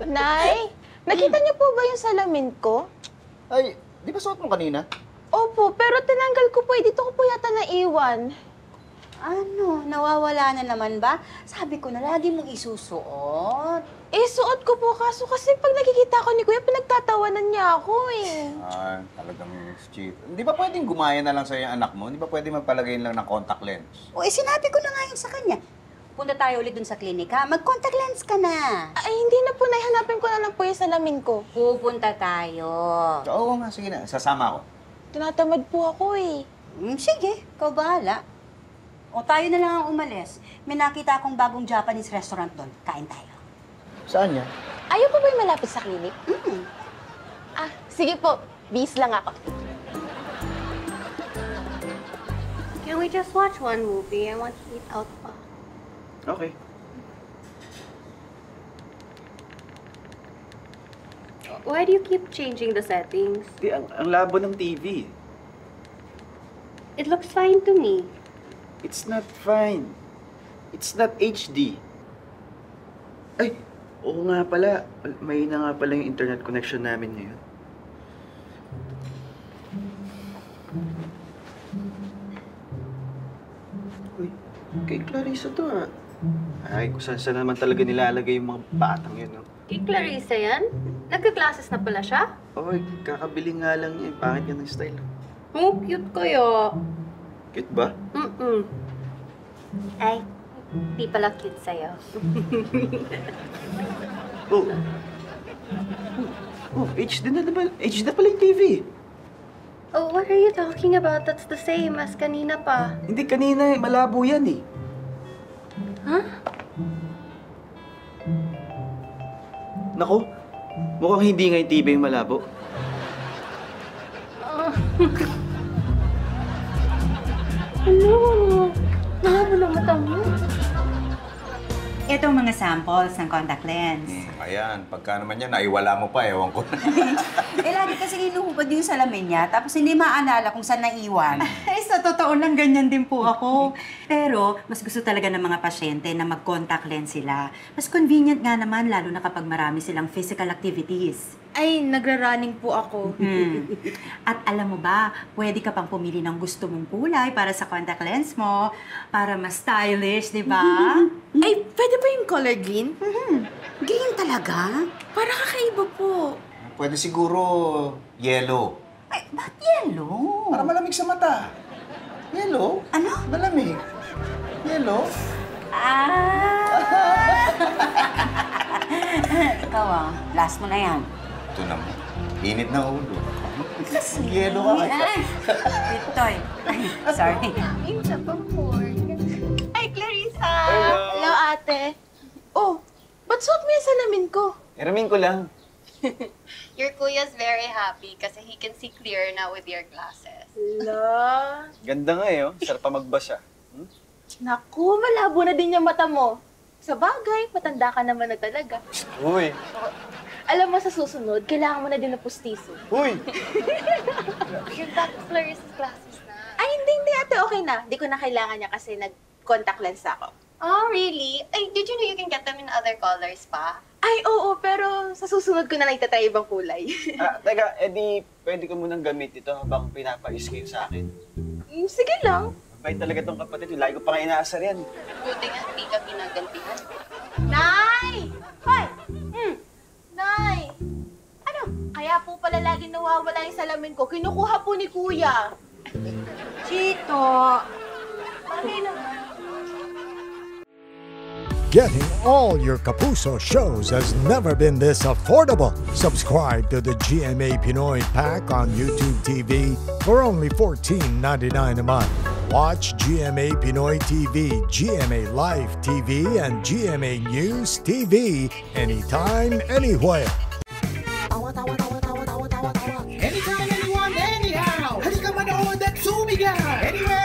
Nay, nakita niyo po ba yung salamin ko? Ay, di ba suot mo kanina? Opo, pero tinanggal ko po. Dito ko po yata naiwan. Ano, nawawala na naman ba? Sabi ko na lagi mong isusuot. Suot ko po kaso kasi pag nakikita ko ni Kuya, pinagtatawanan niya ako eh. Talagang cheap. Di ba pwedeng gumaya na lang sa'yo yung anak mo? Di ba pwedeng magpalagay lang ng contact lens? O, sinabi ko na nga yun sa kanya. Punta tayo ulit dun sa klinik, ha? Mag-contact lens ka na. Ay, hindi na po. Hanapin ko na lang po yung salamin ko. Pupunta tayo. Oo nga, sige na. Sasama ako. Tinatamad po ako eh. Sige, ikaw bahala. O, tayo na lang ang umalis. May nakita akong bagong Japanese restaurant doon. Kain tayo. Saan yan? Ayaw po ba yung malapit sa klinik? Sige po. Bis lang ako. Can we just watch one movie? I want to eat out pa. Okay. Why do you keep changing the settings? Di, ang labo ng TV. It looks fine to me. It's not fine. It's not HD. Ay, oo nga pala. May na nga pala yung internet connection namin ngayon. Uy, kay Clarissa to ah. Ay, kung saan naman talaga nilalagay yung mga batang yun, no? Kay Clarissa yan? Nagka-classes na pala siya? Oy, kakabili nga lang niya. Pangit yan ng style. Oh, cute kaya. Cute ba? Ay, di pala cute sa'yo. Oh. Oh, HD na naman. HD na pala yung TV. Oh, what are you talking about? That's the same as kanina pa. Hindi, kanina malabo yan eh. Huh? Naku, mukhang hindi nga yung TV yung malabo. Ano? Malabo na mata mo. Ito ang mga samples ng contact lens. Ayan, pagka naman yan, naiwala mo pa, ewan ko. Lagi kasi inuhubad yung salamin niya, tapos hindi maalala kung saan naiwan. Sa totoo lang, ganyan din po ako. Pero, mas gusto talaga ng mga pasyente na mag-contact lens sila. Mas convenient nga naman, lalo na kapag marami silang physical activities. Ay, nagra-running po ako. At alam mo ba, pwede ka pang pumili ng gusto mong kulay para sa contact lens mo, para mas stylish, di ba? Ay, pwede ba yung color green? Ganyan talaga? Para kakaiba po. Pwede siguro yellow. Ay, ba't yellow? Para malamig sa mata. Yellow? Ano? Malamig. Yellow? Ikaw last mo na yan. Ito naman. Init na ulo. Yellow ka kaya. Itoy. Sorry. Yung Japan porn. Ay, Clarissa! Hello, ate. Oh, ba't suot mo yung salamin ko? Iramin ko lang. Your kuya's very happy kasi he can see clear now with your glasses. Hello? Ganda nga eh, oh. Sarap pa magbasa. Naku, malabo na din yung mata mo. Sa bagay, matanda ka naman na talaga. Uy! Alam mo, sa susunod, kailangan mo na din na pustiso. Uy! You're back to Clarissa's classes na. Ay, hindi ate, okay na. Di ko na kailangan niya kasi nag-contact lens ako. Oh, really? Ay, did you know you can get them in other colors pa? Ay, oo, pero sa susunod ko na lang itatry ibang kulay. Teka, edi pwede ko munang gamit ito habang pinapais kayo sa akin. Sige lang. Mabait talaga tong kapatid. Lagi ko pa nga inaasar yan. Buti nga, hindi ka ginagantihan. Nay! Hoy! Nay! Ano? Kaya po pala lagi nawawala yung salamin ko. Kinukuha po ni Kuya. Chito! Bagay naman. Getting all your Kapuso shows has never been this affordable. Subscribe to the GMA Pinoy Pack on YouTube TV for only $14.99 a month. Watch GMA Pinoy TV, GMA Live TV, and GMA News TV anytime, anywhere. Anytime, anyone, anyhow. Halika manood at sumigaw. Anywhere.